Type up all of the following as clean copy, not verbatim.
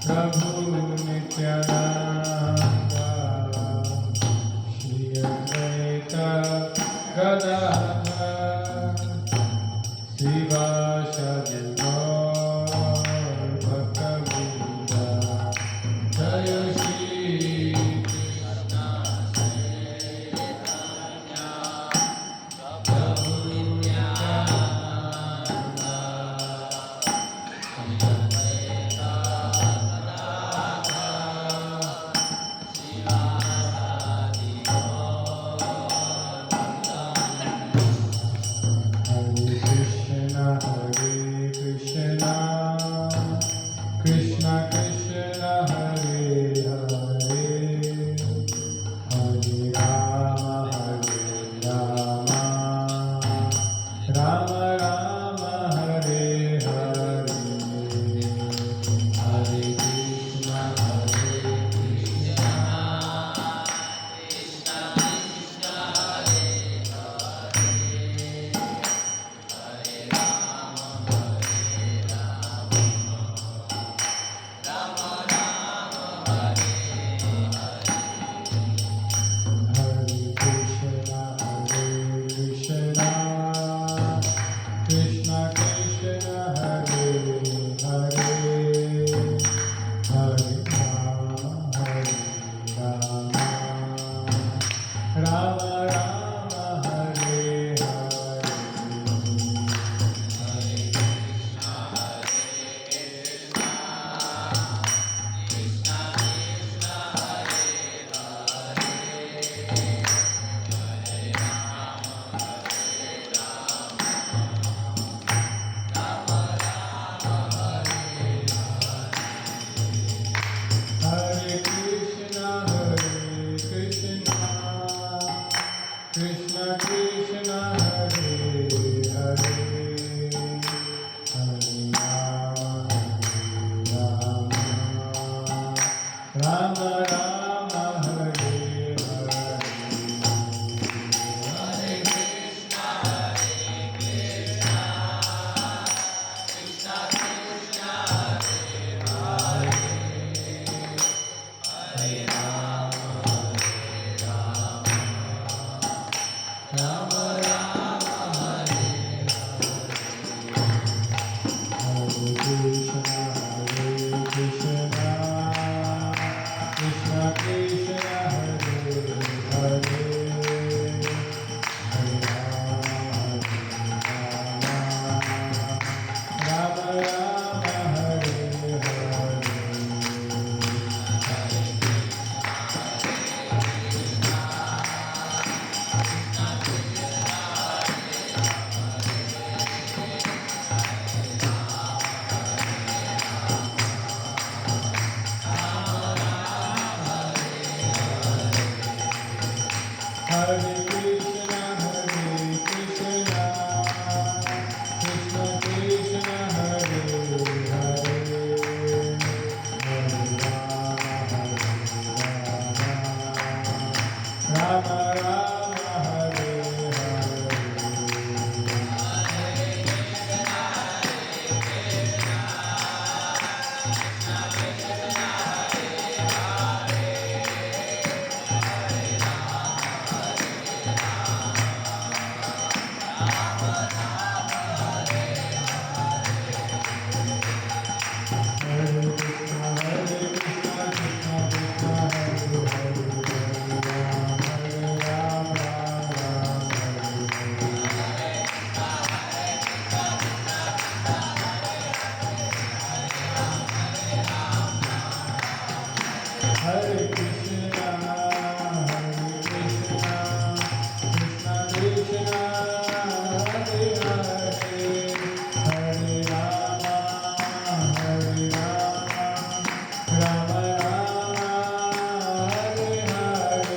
प्रभु नित्यानंद श्री अद्वैत गदाधर शिवासादि गौर भक्तवृंद जय Shri Krishna Krishna Hare Hare Hare Rama Rama Rama Hare Hare Hare Krishna Krishna Krishna Hare Hare Hare Rama Rama Hare Hare Hare Krishna Krishna Krishna Hare Hare Hare Rama Rama Hare Hare Hare Krishna Krishna Krishna Hare Hare Hare Rama Rama Hare Hare Hare Krishna Krishna Krishna Hare Hare Hare Rama Rama Rama Hare Hare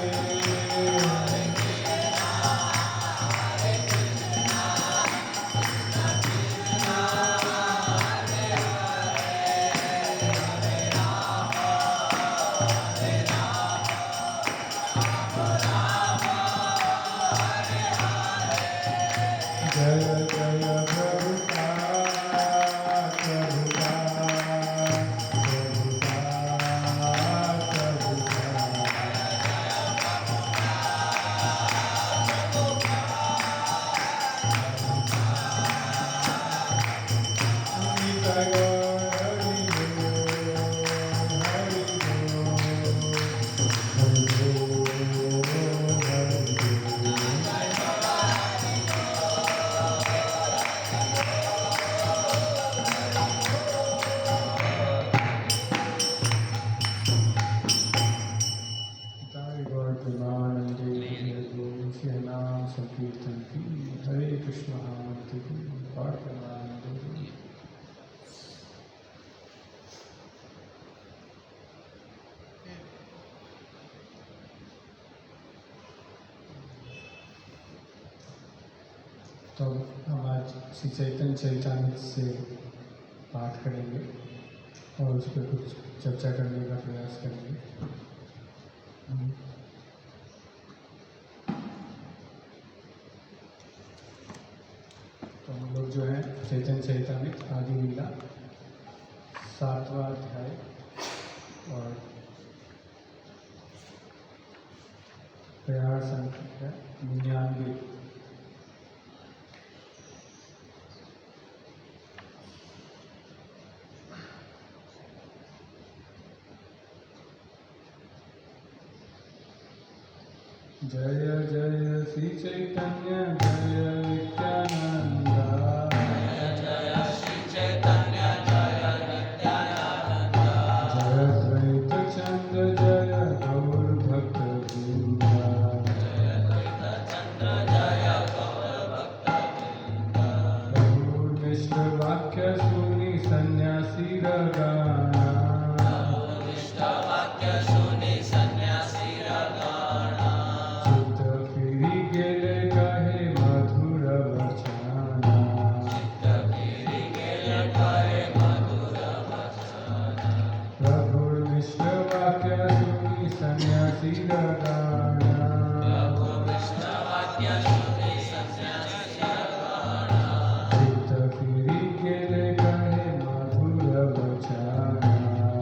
तो हम आज श्री चैतन्य चरितामृत से पाठ करेंगे और उस पर कुछ चर्चा करने का प्रयास करेंगे। तो हम लोग जो है चैतन्य चरितामृत आदि लीला 7वां अध्याय और प्रयास संख्या है 99। जय जय श्री चैतन्य जय नित्यानंद जय श्री चैतन्य जय नित्यानंद जय द्वैत चंद्र जय गौर भक्त वृंद जय द्वैत चंद्र जय गौर भक्त वृंद प्रभु निष्ठ वाक्य सुनी सन्यासी रगाना निष्ठ वाक्य सुनी सन्यासी रगाना चित्त फिरी गेले कहे मधुर वचना चित्त फिरी गेले कहे मधुर वचन प्रभु निष्ठ वाक्य सुनी सन्यासी रगाना प्रभु विष्ण वाक्य सुनी सन्यासी रगाना चित्त फिरी गेले कहे मधुर वचना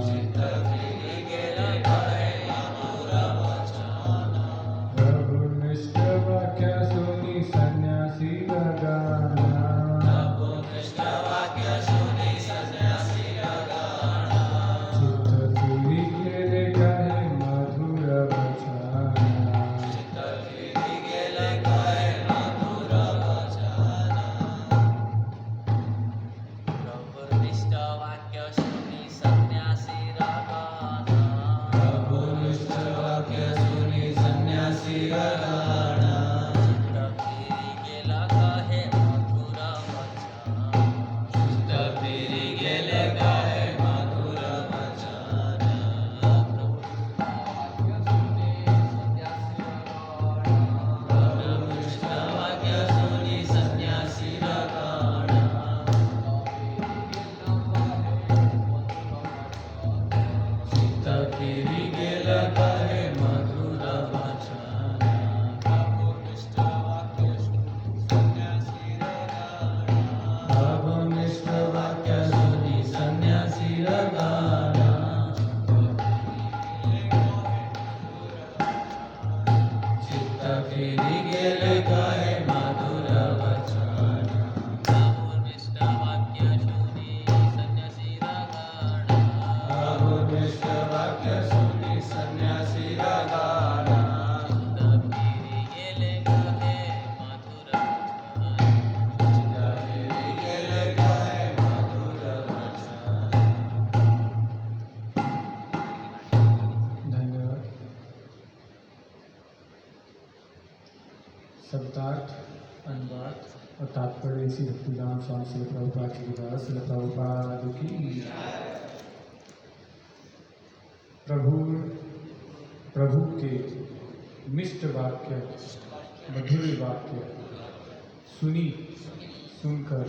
चित्त फिरी गेले कहे मधुर वचन प्रभु निष्ठ वाक्य सुनी सन्यासी रगाना प्रभु विष्ण वाक्य सुनी सन्यासी रगाना चित्त फिरी गेले कहे मधुर वचना चित्त फिरी गेले कहे मधुर वचन प्रभु निष्ठ वाक्य सुनी सन्यासी रगाना प्रभु निष्ठ वाक्य सुनी सन्यासी रगाना चित्त फिरी गेला कहे मधुर वचन चित्त फिरी गेले कहे मधुर वचन प्रभु निष्ठ वाक्य सुनी सन्यासी रगाना चित्त फिरी गेला कहे मधुर वचन प्रभु निष्ठ वाक्य सुनी सन्यासी रगाना प्रभु निष्ठ वाक्य सुनी सन्यासी रगाना चित्त फिरी गेले कहे मधुर वचन प्रभु निष्ठ वाक्य सुनी सन्यासी रगाना प्रभु निष्ठ वाक्य सुनी सन्यासी रगाना चित्त फिरी गेले कहे मधुर वचन चित्त फिरी गेले कहे मधुर वचन। धन्यवाद। शब्दार्थ अनुवाद और तात्पर्य इसी भक्तिधाम स्वामी श्री प्रभुपाद की द्वारा श्री प्रभुपाद की। प्रभु के मिष्ट वाक्य मधुर वाक्य सुनकर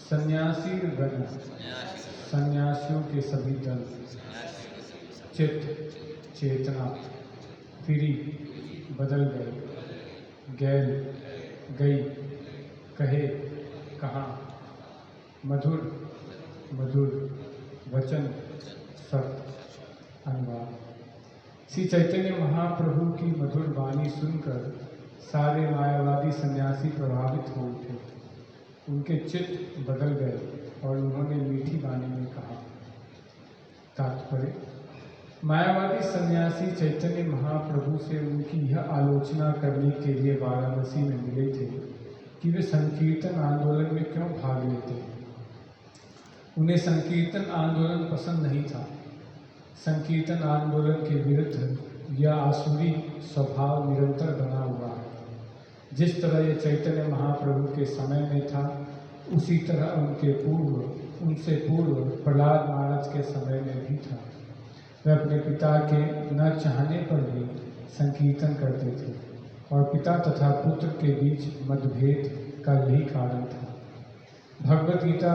सन्यासी गण सन्यासियों के सभी दल चित्त चेतना फिरी बदल गए गई कहे कहा मधुर वचन सत्य। अनुवाद। श्री चैतन्य महाप्रभु की मधुर वाणी सुनकर सारे मायावादी सन्यासी प्रभावित हो उठे। उनके चित्त बदल गए और उन्होंने मीठी वाणी में कहा। तात्पर्य। मायावादी सन्यासी चैतन्य महाप्रभु से उनकी यह आलोचना करने के लिए वाराणसी में मिले थे कि वे संकीर्तन आंदोलन में क्यों भाग लेते। उन्हें संकीर्तन आंदोलन पसंद नहीं था। संकीर्तन आंदोलन के विरुद्ध यह आसुरी स्वभाव निरंतर बना हुआ है। जिस तरह यह चैतन्य महाप्रभु के समय में था, उसी तरह उनसे पूर्व प्रहलाद महाराज के समय में भी था। वे अपने पिता के न चाहने पर भी संकीर्तन करते थे और पिता तथा पुत्र के बीच मतभेद का यही कारण था। भगवद गीता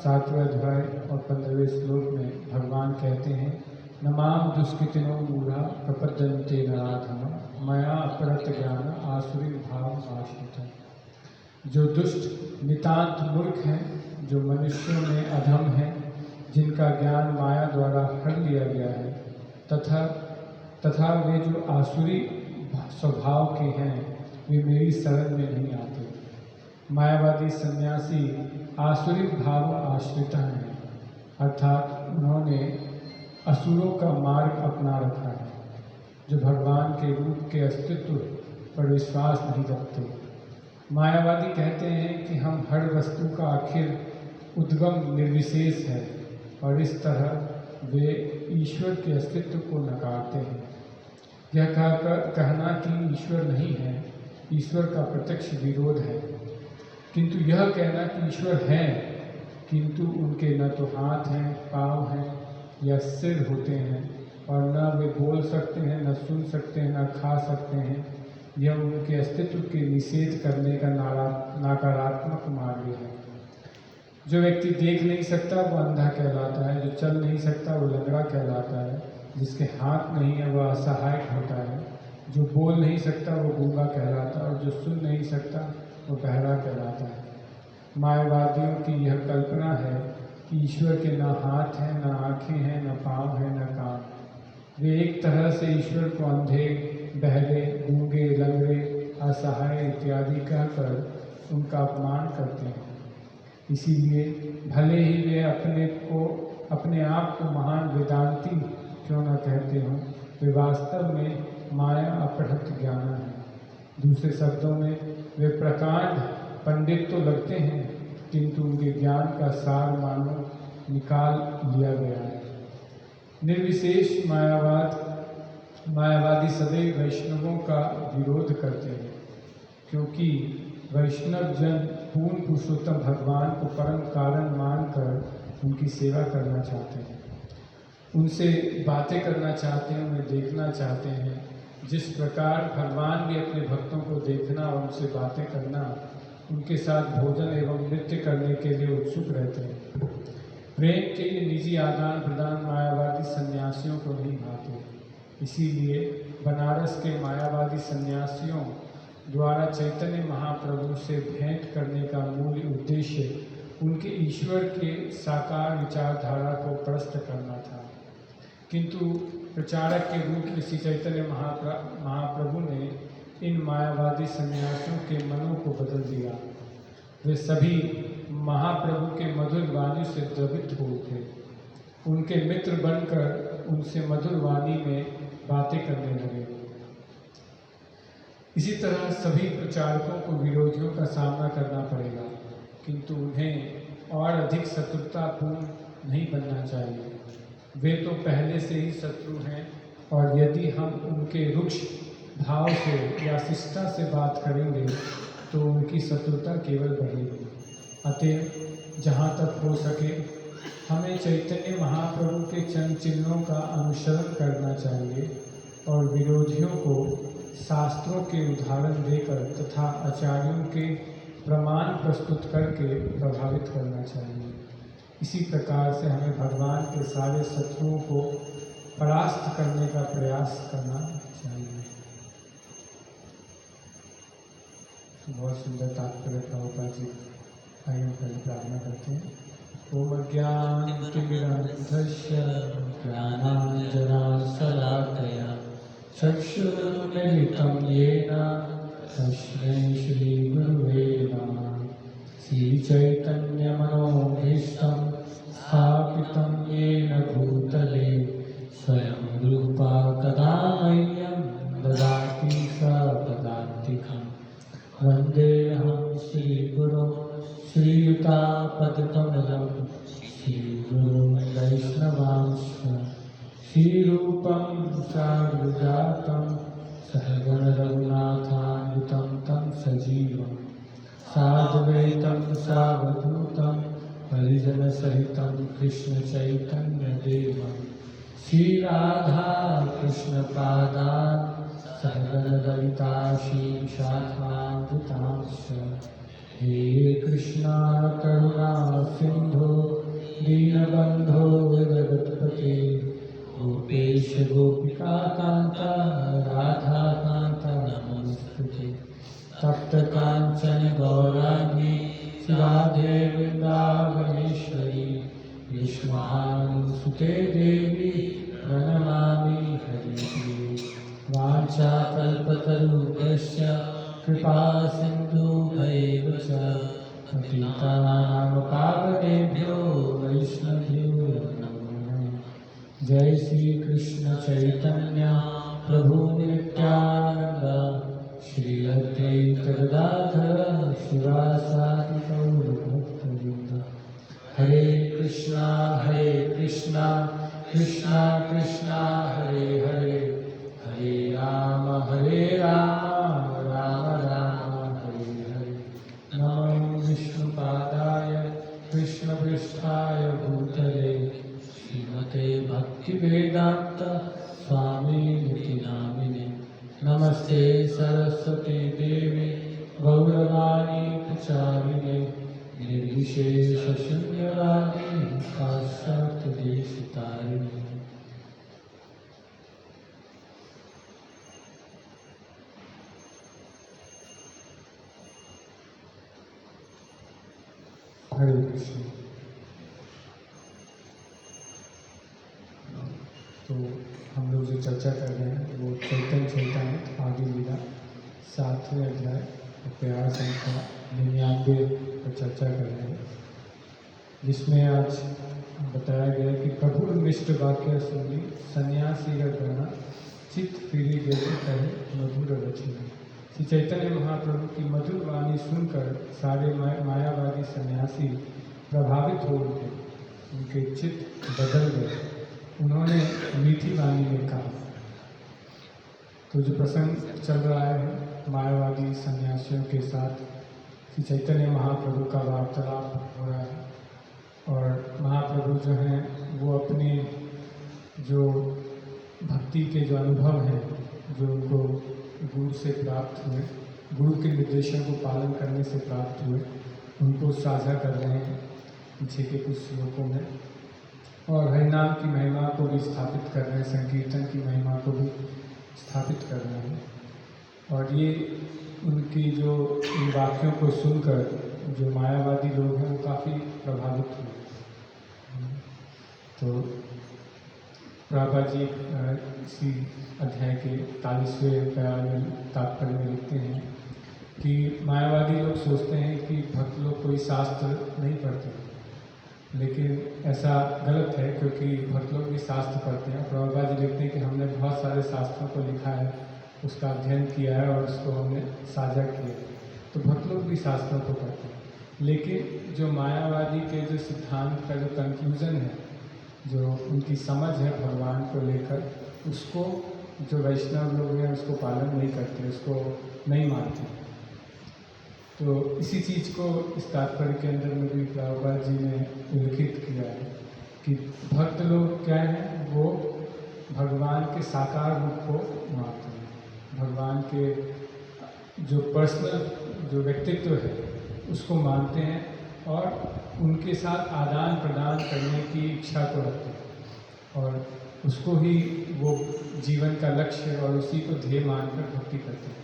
7वें अध्याय और 15वें श्लोक में भगवान कहते हैं, नमाम दुष्कृतिनो मूढ़ा प्रपद्यन्ते नराधम मया अपरत ज्ञान आसुरी भाव आश्रिता। जो दुष्ट नितांत मूर्ख हैं, जो मनुष्यों में अधम हैं, जिनका ज्ञान माया द्वारा हर लिया गया है, तथा वे जो आसुरी स्वभाव के हैं, वे मेरी शरण में नहीं आते। मायावादी सन्यासी आसुरी भाव आश्रित हैं, अर्थात उन्होंने असुरों का मार्ग अपना रखा है, जो भगवान के रूप के अस्तित्व पर विश्वास नहीं रखते। मायावादी कहते हैं कि हम हर वस्तु का आखिर उद्गम निर्विशेष है, और इस तरह वे ईश्वर के अस्तित्व को नकारते हैं। यह कहना कि ईश्वर नहीं है, ईश्वर का प्रत्यक्ष विरोध है। किंतु यह कहना कि ईश्वर है, किंतु उनके न तो हाथ हैं, पाँव हैं या सिर होते हैं, और न वे बोल सकते हैं, न सुन सकते हैं, न खा सकते हैं, यह उनके अस्तित्व के निषेध करने का नकारात्मक मार्ग है। जो व्यक्ति देख नहीं सकता वो अंधा कहलाता है, जो चल नहीं सकता वो लंगड़ा कहलाता है, जिसके हाथ नहीं है वह असहाय होता है, जो बोल नहीं सकता वो गूंगा कहलाता है, और जो सुन नहीं सकता वो बहरा कहलाता है। मायावादियों की यह कल्पना है कि ईश्वर के न हाथ हैं, न आँखें हैं, न पाँव हैं, न कान। वे एक तरह से ईश्वर को अंधे, बहरे, गूंगे, लंगड़े, असहाय इत्यादि कहकर उनका अपमान करते हैं। इसीलिए भले ही वे अपने आप को महान वेदांती क्यों न कहते हों, वे वास्तव में माया अपहृत ज्ञान है। दूसरे शब्दों में वे प्रकांड पंडित तो लगते हैं, किंतु उनके ज्ञान का सार मानो निकाल लिया गया है। निर्विशेष मायावादी सदैव वैष्णवों का विरोध करते हैं, क्योंकि वैष्णव जन पूर्ण पुरुषोत्तम भगवान को परम कारण मानकर उनकी सेवा करना चाहते हैं, उनसे बातें करना चाहते हैं, उन्हें देखना चाहते हैं। जिस प्रकार भगवान भी अपने भक्तों को देखना और उनसे बातें करना, उनके साथ भोजन एवं नृत्य करने के लिए उत्सुक रहते हैं। प्रेम के लिए निजी आदान प्रदान मायावादी सन्यासियों को नहीं भाते। इसीलिए बनारस के मायावादी सन्यासियों द्वारा चैतन्य महाप्रभु से भेंट करने का मूल उद्देश्य उनके ईश्वर के साकार विचारधारा को प्रस्तुत करना था। किंतु प्रचारक के रूप में श्री चैतन्य महाप्रभु ने इन मायावादी सन्यासियों के मनों को बदल दिया। वे सभी महाप्रभु के मधुर वाणी से द्रवित हो उठे। उनके मित्र बनकर उनसे मधुर वाणी में बातें करने लगे। इसी तरह सभी प्रचारकों को विरोधियों का सामना करना पड़ेगा, किंतु उन्हें और अधिक शत्रुतापूर्ण नहीं बनना चाहिए। वे तो पहले से ही शत्रु हैं, और यदि हम उनके रुक्ष भाव से या शिष्टता से बात करेंगे तो उनकी शत्रुता केवल बढ़ेगी। अतः जहाँ तक हो सके हमें चैतन्य महाप्रभु के चरण चिन्हों का अनुसरण करना चाहिए और विरोधियों को शास्त्रों के उदाहरण देकर तथा आचार्यों के प्रमाण प्रस्तुत करके प्रभावित करना चाहिए। इसी प्रकार से हमें भगवान के सारे शत्रुओं को परास्त करने का प्रयास करना चाहिए। बहुत सुंदर तात्पर्य प्रभुपाद जी। आइए हम पहले प्रार्थना करते हैं। ओम अज्ञानतिमिरान्धस्य ज्ञानाञ्जनशलाकया चक्षुरुन्मीलितं येन तस्मै श्रीगुरुवे नमः। श्रीचैतन्यमनोभीष्टं स्थापितं येन भूतले स्वयं रूपा कदा मह्यं ददाति सपदान्तिकम्। वन्देऽहं श्रीगुरुं श्रीयुतापदकमलं श्रीगुरुं वैष्णवांश्च श्रीरूपं साग्रजातं सहगणरघुनाथान्वितं तं सजीवं साद्वैतं सावधूतं परिजनसहितं कृष्णचैतन्यदेवं श्रीराधा कृष्णपादान् सहगणललिता श्रीशाखान्वितांश्च हे कृष्णा करुणा सिंधु दीनबंधो जगत्पते गोपेश गोपिका कांता राधा कांता नमोस्तुते। तप्त कांचन गौरांगी राधे वृंदावनेश्वरी विष्णुसुते देवी प्रणमामि हरिप्रिये। वाञ्छाकल्पतरुभ्यश्च कृपा सिन्धुभ्यैव च पतितानां पावनेभ्यो वैष्णवेभ्यो नमो नमः। जय श्री कृष्ण चैतन्य प्रभु नित्यानंद श्री अद्वैत गदाधर शिवासादि गौर भक्तवृंद। हरे कृष्णा कृष्णा कृष्णा हरे हरे हरे राम राम राम हरे हरे। नमो विष्णुपादाय कृष्णपृष्ठाय भूतले श्रीमते भक्तिवेदांत स्वामिनिति नामिने। नमस्ते सरस्वती देवी गौरवाणी प्रचारिणे निर्विशेष शून्यवादी पाश्चात्यदेशतारिणे। हरे कृष्ण। तो हम लोग जो चर्चा कर रहे हैं वो चैतन्य चैतन्य आदि लीला 7वें अध्याय प्यार संख्या 99 पर चर्चा कर रहे हैं, जिसमें आज बताया गया कि प्रभु मिष्ट वाक्य सुनी सन्यासी गणा चित्त फिरी जैसे कहे मधुर वचन। श्री चैतन्य महाप्रभु की मधुर वाणी सुनकर सारे मायावादी सन्यासी प्रभावित हो उठे, उनके चित्त बदल गए। उन्होंने मीठी वाणी में कहा। तो जो प्रसंग चल रहा है मायावादी सन्यासियों के साथ श्री चैतन्य महाप्रभु का वार्तालाप हो रहा है, और महाप्रभु जो हैं वो अपने जो भक्ति के जो अनुभव हैं जो उनको गुरु से प्राप्त हुए, गुरु के निर्देशों को पालन करने से प्राप्त हुए, उनको साझा कर रहे हैं पीछे के कुछ श्लोकों में, और हरिनाम की महिमा को भी स्थापित कर रहे हैं, संकीर्तन की महिमा को भी स्थापित कर रहे हैं। और ये उनकी जो इन वाक्यों को सुनकर जो मायावादी लोग हैं वो काफ़ी प्रभावित हुए। तो प्रभुपाद जी इसी अध्याय के 41वें प्यार में तात्पर्य में लिखते हैं कि मायावादी लोग सोचते हैं कि भक्त लोग कोई शास्त्र नहीं पढ़ते, लेकिन ऐसा गलत है, क्योंकि भक्त लोग भी शास्त्र पढ़ते हैं। प्रभुपाद जी लिखते हैं कि हमने बहुत सारे शास्त्रों को लिखा है, उसका अध्ययन किया है और उसको हमने साझा किया, तो भक्त लोग भी शास्त्रों को पढ़ते हैं। लेकिन जो मायावादी के जो सिद्धांत का जो कंक्लूजन है, जो उनकी समझ है भगवान को लेकर, उसको जो वैष्णव लोग हैं उसको पालन नहीं करते, उसको नहीं मानते। तो इसी चीज़ को इस तात्पर्य के अंदर में भी प्रभुपाद जी ने उल्लेखित किया है कि भक्त लोग क्या हैं, वो भगवान के साकार रूप को मानते हैं, भगवान के जो पर्सनल जो व्यक्तित्व है उसको मानते हैं और उनके साथ आदान प्रदान करने की इच्छा को रखते हैं, और उसको ही वो जीवन का लक्ष्य और उसी को ध्येय मानकर भक्ति करते हैं।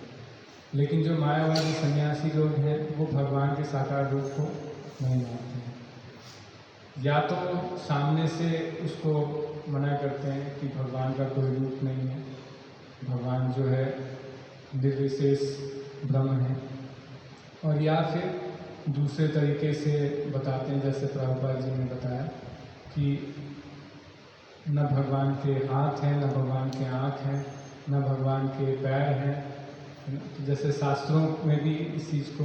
लेकिन जो मायावादी सन्यासी लोग हैं वो भगवान के साकार रूप को नहीं मानते हैं, या तो सामने से उसको मना करते हैं कि भगवान का कोई रूप नहीं है, भगवान जो है निर्विशेष ब्रह्म है, और या फिर दूसरे तरीके से बताते हैं, जैसे प्रभुपाद जी ने बताया कि न भगवान के हाथ हैं, न भगवान के आँख हैं, न भगवान के पैर हैं। तो जैसे शास्त्रों में भी इस चीज़ को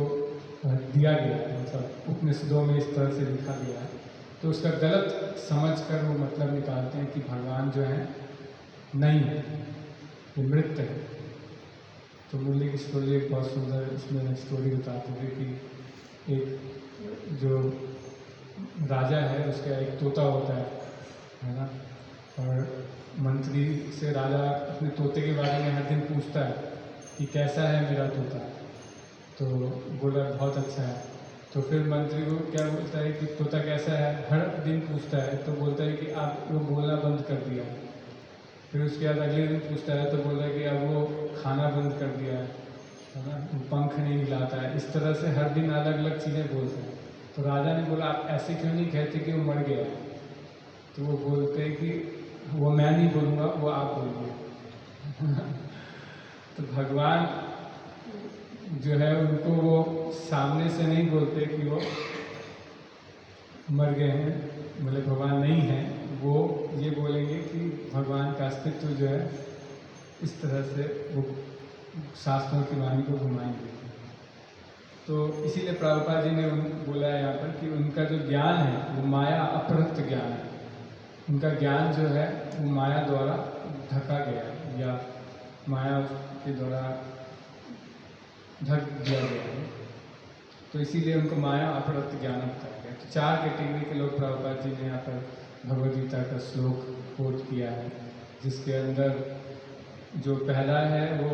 दिया गया है, मतलब उपनिषदों में इस तरह से लिखा गया है, तो उसका गलत समझकर वो मतलब निकालते हैं कि भगवान जो है नहीं है, ये मृत है। तो मुरली की स्टोरी एक बहुत सुंदर इसमें स्टोरी बताते हैं कि एक जो राजा है उसका एक तोता होता है ना, और मंत्री से राजा अपने तोते के बारे में हर दिन पूछता है कि कैसा है मेरा तोता, तो बोला बहुत अच्छा है। तो फिर मंत्री को क्या बोलता है कि तोता कैसा है, हर दिन पूछता है तो बोलता है कि आप वो बोलना बंद कर दिया। फिर उसके बाद अगले दिन पूछता है तो बोलता है कि अब वो खाना बंद कर दिया है ना, वो पंख नहीं हिलाता है। इस तरह से हर दिन अलग अलग चीज़ें बोलते हैं। तो राजा ने बोला आप ऐसे क्यों नहीं कहते कि वो मर गया। तो वो बोलते हैं कि वो मैं नहीं बोलूँगा, वो आप बोलिए। तो भगवान जो है उनको वो सामने से नहीं बोलते कि वो मर गए हैं, बोले भगवान नहीं है, वो ये बोलेंगे कि भगवान का अस्तित्व जो है इस तरह से वो शास्त्रों की वाणी को घुमाएंगे। तो इसीलिए प्रभुपाद जी ने बोला है यहाँ पर कि उनका जो ज्ञान है वो माया अपहृत ज्ञान है। उनका ज्ञान जो है वो माया द्वारा ढका गया है या माया के द्वारा ढक दिया गया है। तो इसीलिए उनको माया अपहृत ज्ञान बताया गया। तो 4 कैटेगरी के लोग प्रभुपाद जी ने यहाँ पर भगवद गीता का श्लोक कोट किया है, जिसके अंदर जो पहला है वो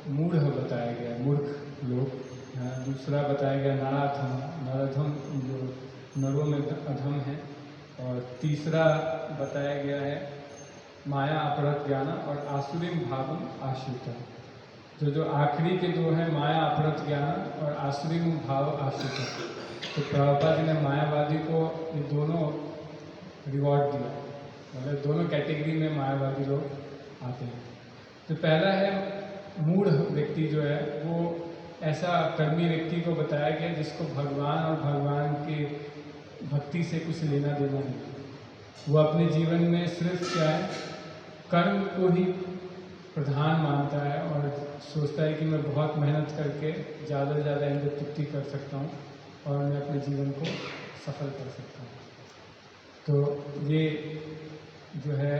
मूढ़ बताया गया, मूर्ख लोग। दूसरा बताया गया नराधम, नराधम जो नरों में अधम है। और तीसरा बताया गया है माया अपहृत ज्ञान और आसुरीम भावम आश्रिता। जो आखिरी के 2 हैं माया अपहृत ज्ञान और आसुरीम भाव आश्रिता। तो प्रभुपाद जी ने मायावादी को ये दोनों रिवॉर्ड दिया, मतलब दोनों कैटेगरी में मायावादी लोग आते हैं। तो पहला है मूढ़ व्यक्ति जो है वो ऐसा कर्मी व्यक्ति को बताया गया जिसको भगवान और भगवान के भक्ति से कुछ लेना देना नहीं। वो अपने जीवन में सिर्फ क्या है कर्म को ही प्रधान मानता है और सोचता है कि मैं बहुत मेहनत करके ज़्यादा से ज़्यादा इंद्र तृप्ति कर सकता हूँ और मैं अपने जीवन को सफल कर सकता हूँ। तो ये जो है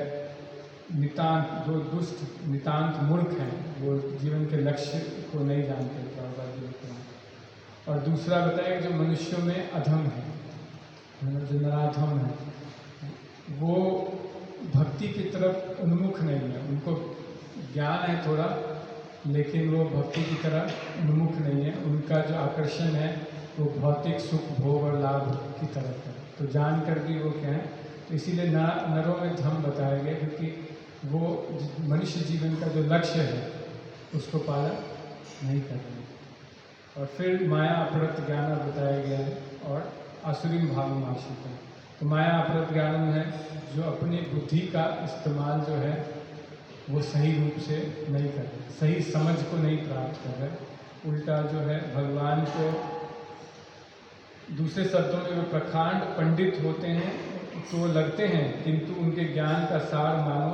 नितांत जो दुष्ट नितांत मूर्ख हैं वो जीवन के लक्ष्य को नहीं जानते प्रभुपाद जी लिखते हैं। और दूसरा बताया जो मनुष्यों में अधम है, जो नराधम है, वो भक्ति की तरफ उन्मुख नहीं है। उनको ज्ञान है थोड़ा लेकिन वो भक्ति की तरफ उन्मुख नहीं है। उनका जो आकर्षण है वो भौतिक सुख भोग और लाभ की तरफ है। तो जानकर भी वो क्या है, तो इसीलिए नरों में धम बताया गया क्योंकि वो मनुष्य जीवन का जो लक्ष्य है उसको पालन नहीं कर रहे। और फिर माया अपहृत ज्ञान बताया गया है और आसुरीम भाव आश्रित है। तो माया अपहृत ज्ञान है जो अपनी बुद्धि का इस्तेमाल जो है वो सही रूप से नहीं कर रहे, सही समझ को नहीं प्राप्त कर रहे। उल्टा जो है भगवान को दूसरे शब्दों में वो प्रखांड पंडित होते हैं तो लगते हैं किंतु उनके ज्ञान का सार मानो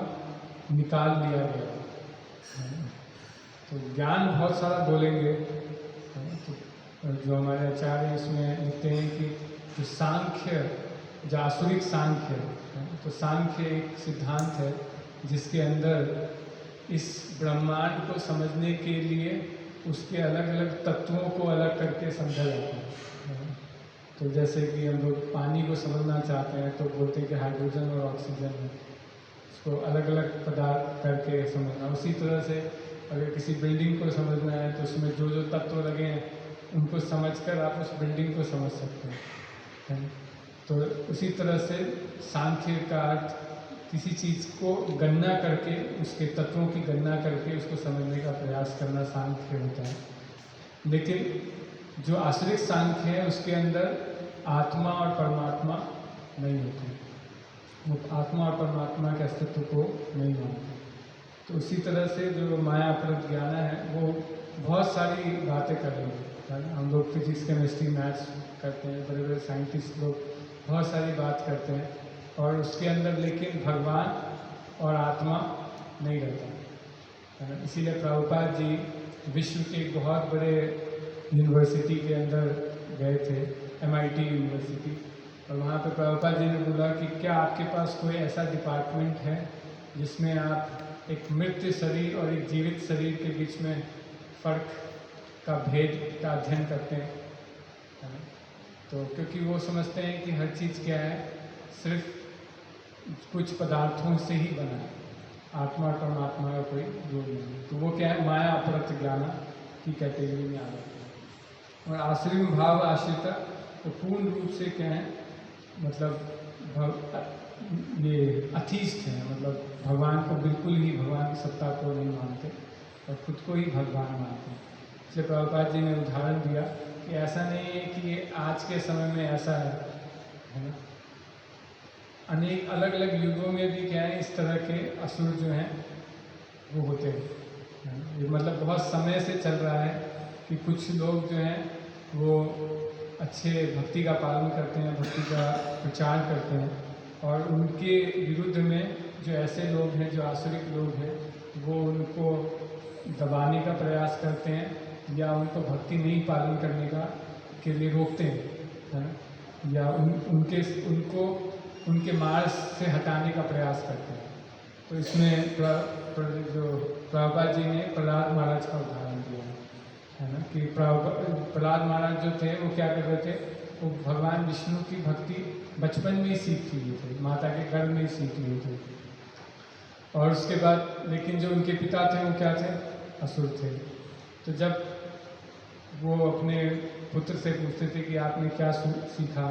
निकाल लिया गया। तो ज्ञान बहुत सारा बोलेंगे। तो जो हमारे आचार्य इसमें लिखते हैं कि जो सांख्य जो आसुरिक सांख्य, तो सांख्य एक सिद्धांत है जिसके अंदर इस ब्रह्मांड को समझने के लिए उसके अलग अलग तत्वों को अलग करके समझा जाता है। तो जैसे कि हम लोग पानी को समझना चाहते हैं तो बोलते हैं कि हाइड्रोजन और ऑक्सीजन है, उसको अलग अलग पदार्थ करके समझना। उसी तरह से अगर किसी बिल्डिंग को समझना है तो उसमें जो जो तत्व लगे हैं उनको समझकर आप उस बिल्डिंग को समझ सकते हैं। तो उसी तरह से सांख्य का अर्थ किसी चीज़ को गणना करके उसके तत्वों की गणना करके उसको समझने का प्रयास करना सांख्य होता है। लेकिन जो आश्रित सांख्य है उसके अंदर आत्मा और परमात्मा नहीं होते, वो आत्मा और परमात्मा के अस्तित्व को नहीं मानते। तो उसी तरह से जो माया अपहृत ज्ञान है वो बहुत सारी बातें कर रही है। हम लोग फिजिक्स केमिस्ट्री मैथ्स करते हैं, बड़े बड़े साइंटिस्ट लोग बहुत सारी बात करते हैं और उसके अंदर लेकिन भगवान और आत्मा नहीं रहता है। इसीलिए प्रभुपाद जी विश्व के एक बहुत बड़े यूनिवर्सिटी के अंदर गए थे, MIT यूनिवर्सिटी, और वहाँ पे प्रभुपाद जी ने बोला कि क्या आपके पास कोई ऐसा डिपार्टमेंट है जिसमें आप एक मृत शरीर और एक जीवित शरीर के बीच में फ़र्क का भेद का अध्ययन करते हैं। तो क्योंकि वो समझते हैं कि हर चीज़ क्या है, सिर्फ कुछ पदार्थों से ही बना है, आत्मा और परमात्मा का कोई जोड़ नहीं है। तो वो क्या है, माया अपहृत ज्ञान की कैटेगरी में आ जाता है। और आश्रिम भाव आश्रित तो पूर्ण रूप से क्या है, मतलब ये अथीस्ट हैं, मतलब भगवान को बिल्कुल ही, भगवान की सत्ता को नहीं मानते और खुद को ही भगवान मानते हैं। इसलिए प्रभुपाद जी ने उदाहरण दिया कि ऐसा नहीं है कि ये आज के समय में ऐसा है ना, अनेक अलग अलग युगों में भी क्या है, इस तरह के असुर जो हैं वो होते हैं। ये मतलब बहुत समय से चल रहा है कि कुछ लोग जो हैं वो अच्छे भक्ति का पालन करते हैं, भक्ति का प्रचार करते हैं, और उनके विरुद्ध में जो ऐसे लोग हैं, जो आसुरिक लोग हैं, वो उनको दबाने का प्रयास करते हैं या उनको भक्ति नहीं पालन करने का के लिए रोकते हैं, है ना, या उनको उनके मार्ग से हटाने का प्रयास करते हैं। तो इसमें जो प्रभुपाद जी ने प्रहलाद महाराज का उदाहरण दिया है ना, कि प्रहलाद महाराज जो थे वो क्या कर रहे थे, वो भगवान विष्णु की भक्ति बचपन में ही सीख लिए थे, माता के गर्भ में ही सीख लिए थे, और उसके बाद लेकिन जो उनके पिता थे वो क्या थे, असुर थे। तो जब वो अपने पुत्र से पूछते थे कि आपने क्या सीखा,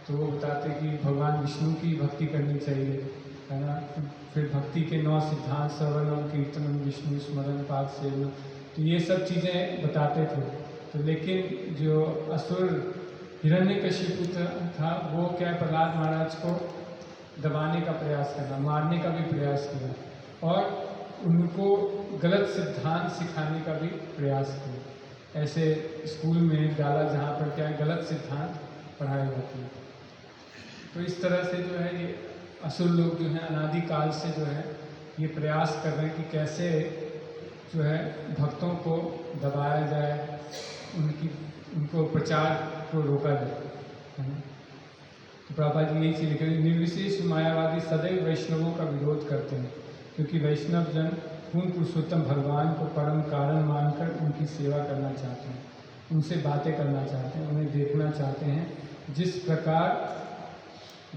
तो वो बताते कि भगवान विष्णु की भक्ति करनी चाहिए, है ना, फिर भक्ति के 9 सिद्धांत, श्रवणम कीर्तनम विष्णु स्मरण पाठ सेवन, तो ये सब चीज़ें बताते थे। तो लेकिन जो असुर हिरण्यकशिपु था वो क्या, प्रहलाद महाराज को दबाने का प्रयास करना, मारने का भी प्रयास किया और उनको गलत सिद्धांत सिखाने का भी प्रयास किया। ऐसे स्कूल में डाला जहाँ पर क्या गलत सिद्धांत पढ़ाए जाते हैं। तो इस तरह से जो है ये असुर लोग जो हैं अनादिकाल से जो है ये प्रयास कर रहे हैं कि कैसे जो है भक्तों को दबाया जाए, उनको प्रचार को रोका जाए। तो प्रभुपाद जी यही चीज़ लिखे, निर्विशेष मायावादी सदैव वैष्णवों का विरोध करते हैं, क्योंकि वैष्णव जन पूर्ण पुरुषोत्तम भगवान को परम कारण मानकर उनकी सेवा करना चाहते हैं, उनसे बातें करना चाहते हैं, उन्हें देखना चाहते हैं, जिस प्रकार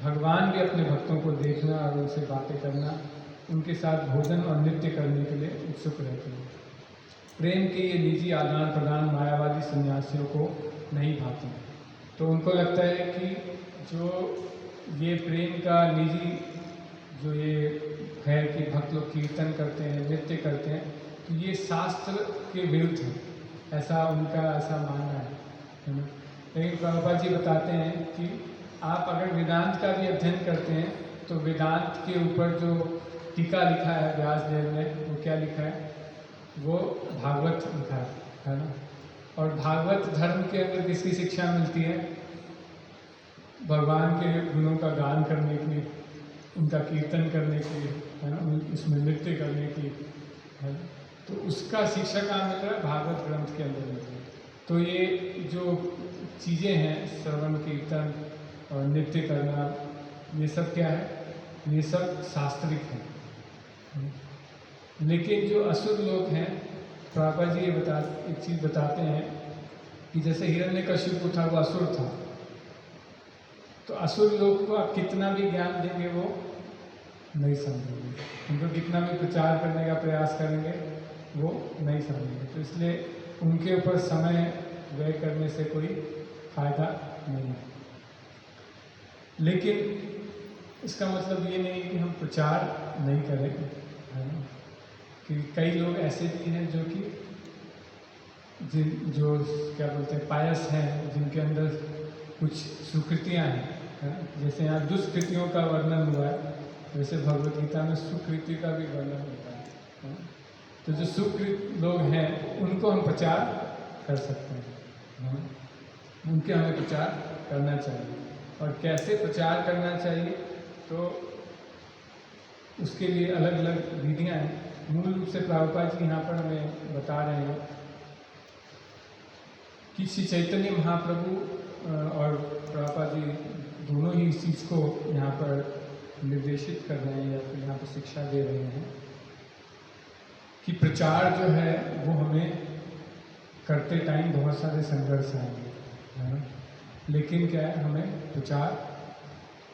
भगवान भी अपने भक्तों को देखना और उनसे बातें करना, उनके साथ भोजन और नृत्य करने के लिए उत्सुक रहते हैं। प्रेम के ये निजी आदान प्रदान मायावादी सन्यासियों को नहीं भाते, तो उनको लगता है कि जो ये प्रेम का निजी जो ये है कि भक्त लोग कीर्तन करते हैं, नृत्य करते हैं, तो ये शास्त्र के विरुद्ध है, ऐसा उनका ऐसा मानना है ना। लेकिन प्रभुपाद जी बताते हैं कि आप अगर वेदांत का भी अध्ययन करते हैं तो वेदांत के ऊपर जो टीका लिखा है व्यासदेव ने, वो क्या लिखा है, वो भागवत लिखा है ना। और भागवत धर्म के अंदर किसकी शिक्षा मिलती है, भगवान के गुणों का गान करने की, उनका कीर्तन करने की, है ना, उसमें नृत्य करने की, है ना। तो उसका शिक्षा कहाँ मिल रहा है, भागवत ग्रंथ के अंदर मिल रहा है। तो ये जो चीज़ें हैं, श्रवण कीर्तन और नृत्य करना, ये सब क्या है, ये सब शास्त्रिक है। लेकिन जो असुर लोग हैं, प्रभुपाद जी ये एक चीज़ बताते हैं कि जैसे हिरण्यकशिपु था वो असुर था, तो असुर लोग को आप कितना भी ज्ञान देंगे वो नहीं समझेंगे, उनको कितना भी प्रचार करने का प्रयास करेंगे वो नहीं समझेंगे। तो इसलिए उनके ऊपर समय व्यय करने से कोई फायदा नहीं है। लेकिन इसका मतलब ये नहीं कि हम प्रचार नहीं करें, है ना, कि कई लोग ऐसे भी हैं जो कि जो क्या बोलते हैं पायस हैं, जिनके अंदर कुछ सुकृतियाँ हैं, है ना? जैसे यहाँ दुष्कृतियों का वर्णन हुआ है, वैसे भगवद गीता में सुकृति का भी वर्णन होता है। तो जो सुकृत लोग हैं उनको हम प्रचार कर सकते हैं, उनके हमें प्रचार करना चाहिए। और कैसे प्रचार करना चाहिए, तो उसके लिए अलग अलग विधियाँ हैं। मूल रूप से प्रभुपाद जी यहाँ पर हमें बता रहे हैं कि श्री चैतन्य महाप्रभु और प्रभुपाद जी दोनों ही इस चीज़ को यहाँ पर निर्देशित कर रहे हैं या फिर यहाँ पर शिक्षा दे रहे हैं कि प्रचार जो है वो हमें करते टाइम बहुत सारे संघर्ष आएंगे, है ना, लेकिन क्या है, हमें प्रचार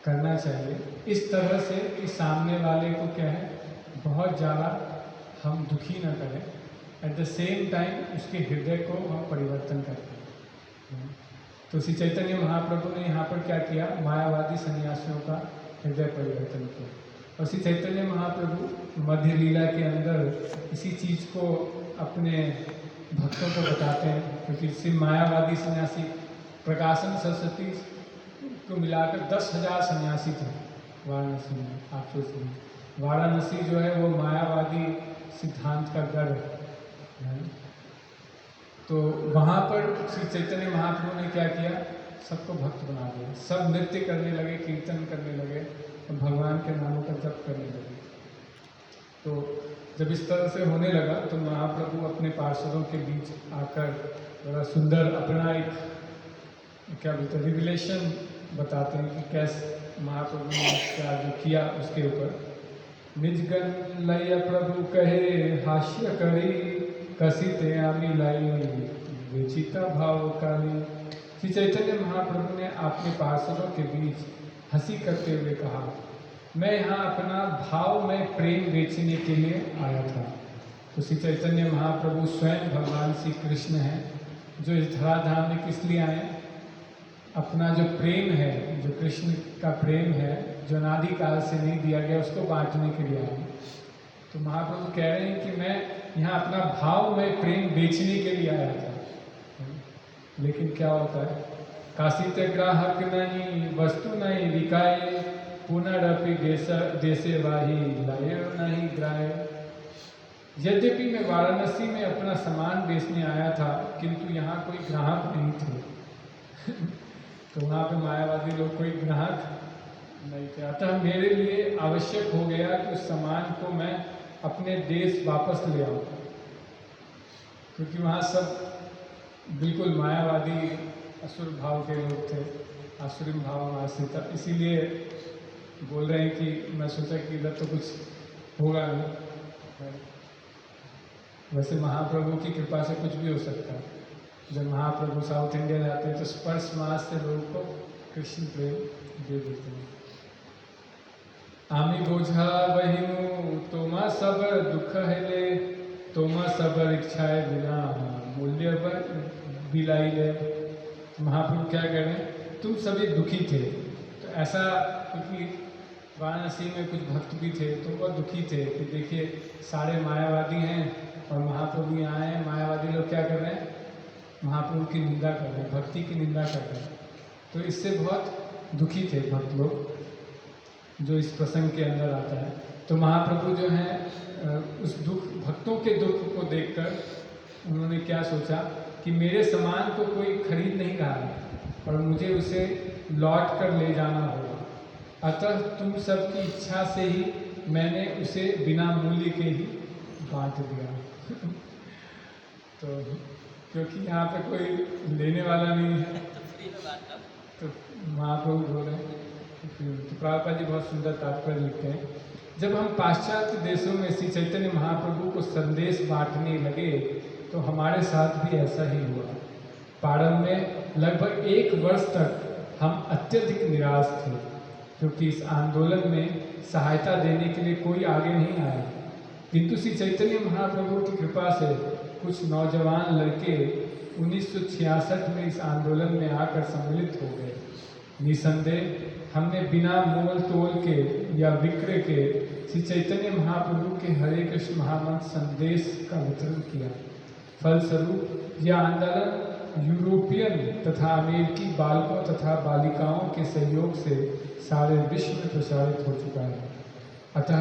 करना चाहिए इस तरह से कि सामने वाले को क्या है, बहुत ज़्यादा हम दुखी ना करें, एट द सेम टाइम उसके हृदय को हम परिवर्तन करते हैं। तो श्री चैतन्य महाप्रभु ने यहाँ पर क्या किया, मायावादी सन्यासियों का हृदय परिवर्तन किया। और श्री चैतन्य महाप्रभु मध्य लीला के अंदर इसी चीज़ को अपने भक्तों को बताते हैं, क्योंकि श्री मायावादी सन्यासी प्रकाशन सरस्वती को मिलाकर 10,000 सन्यासी थे वाराणसी में। आप सोचिए, वाराणसी जो है वो मायावादी सिद्धांत का गढ़ है। तो वहाँ पर श्री चैतन्य महाप्रभु ने क्या किया, सबको भक्त बना दिया। सब नृत्य करने लगे, कीर्तन करने लगे और भगवान के नामों का जप करने लगे। तो जब इस तरह से होने लगा तो महाप्रभु अपने पार्षदों के बीच आकर बड़ा सुंदर अपना एक क्या बोलते हैं रिविलेशन बताते हैं कि कैसे महाप्रभु ने क्या जो किया उसके ऊपर। निजगन लय प्रभु कहे हास्य करी, कसिते आमी लाई विचिता भाव काली। श्री चैतन्य महाप्रभु ने अपने पार्षदों के बीच हंसी करते हुए कहा, मैं यहाँ अपना भाव में प्रेम बेचने के लिए आया था। तो श्री चैतन्य महाप्रभु स्वयं भगवान श्री कृष्ण हैं, जो इस धराधाम में किस लिए आए, अपना जो प्रेम है, जो कृष्ण का प्रेम है, जो अनादि काल से नहीं दिया गया, उसको बांटने के लिए आए। तो महाप्रभु कह रहे हैं कि मैं यहाँ अपना भाव में प्रेम बेचने के लिए आया था। लेकिन क्या होता है, काशीते ग्राहक नहीं, वस्तु नहीं बिकाए, पुनरअपि देशे वाही लाए नहीं ग्राहे। यद्यपि मैं वाराणसी में अपना सामान बेचने आया था, किंतु यहाँ कोई ग्राहक नहीं थे। तो वहाँ पे मायावादी लोग कोई ग्राहक नहीं थे। अतः मेरे लिए आवश्यक हो गया कि उस सामान को मैं अपने देश वापस ले आऊँ, क्योंकि वहाँ सब बिल्कुल मायावादी असुर भाव के लोग थे, आसुरी भाव में आश्रित था। इसीलिए बोल रहे हैं कि मैं सोचा कि इधर तो कुछ होगा नहीं। वैसे महाप्रभु की कृपा से कुछ भी हो सकता है। जब महाप्रभु साउथ इंडिया जाते हैं तो स्पर्श मास से लोगों को कृष्ण प्रेम दे देते हैं। आमी बोझा बहिनु तोमा सब दुख हेले, तोमा सब इच्छाए बिना मूल्य बिलाई ले। महाप्रभु क्या कह रहे हैं, तुम सभी दुखी थे। तो ऐसा, क्योंकि वाराणसी में कुछ भक्त भी थे तो वो दुखी थे कि देखिए सारे मायावादी हैं और महाप्रभु यहाँ आए। मायावादी लोग क्या कर रहे हैं, महाप्रभु की निंदा कर रहे हैं, भक्ति की निंदा कर रहे हैं। तो इससे बहुत दुखी थे भक्त लोग, जो इस प्रसंग के अंदर आता है। तो महाप्रभु जो हैं उस दुख, भक्तों के दुख को देखकर उन्होंने क्या सोचा कि मेरे सामान को कोई खरीद नहीं रहा है और मुझे उसे लौट कर ले जाना होगा। अतः तुम सबकी इच्छा से ही मैंने उसे बिना मूल्य के ही बांट दिया। तो क्योंकि यहाँ पे कोई लेने वाला नहीं है तो महाप्रभु बोल रहे हैं। तो प्रभुपाद जी बहुत सुंदर तात्पर्य लिखते हैं, जब हम पाश्चात्य देशों में श्री चैतन्य महाप्रभु को संदेश बांटने लगे तो हमारे साथ भी ऐसा ही हुआ। प्रारंभ में लगभग 1 वर्ष तक हम अत्यधिक निराश थे, क्योंकि इस आंदोलन में सहायता देने के लिए कोई आगे नहीं आया। किंतु श्री चैतन्य महाप्रभु की कृपा से कुछ नौजवान लड़के 1966 में इस आंदोलन में आकर सम्मिलित हो गए। निसंदेह हमने बिना मोल तोल के या विक्रय के श्री चैतन्य महाप्रभु के हरे कृष्ण महामंत्र संदेश का वितरण किया। फलस्वरूप यह आंदोलन यूरोपियन तथा अमेरिकी बालकों तथा बालिकाओं के सहयोग से सारे विश्व में प्रसारित हो चुका है। अतः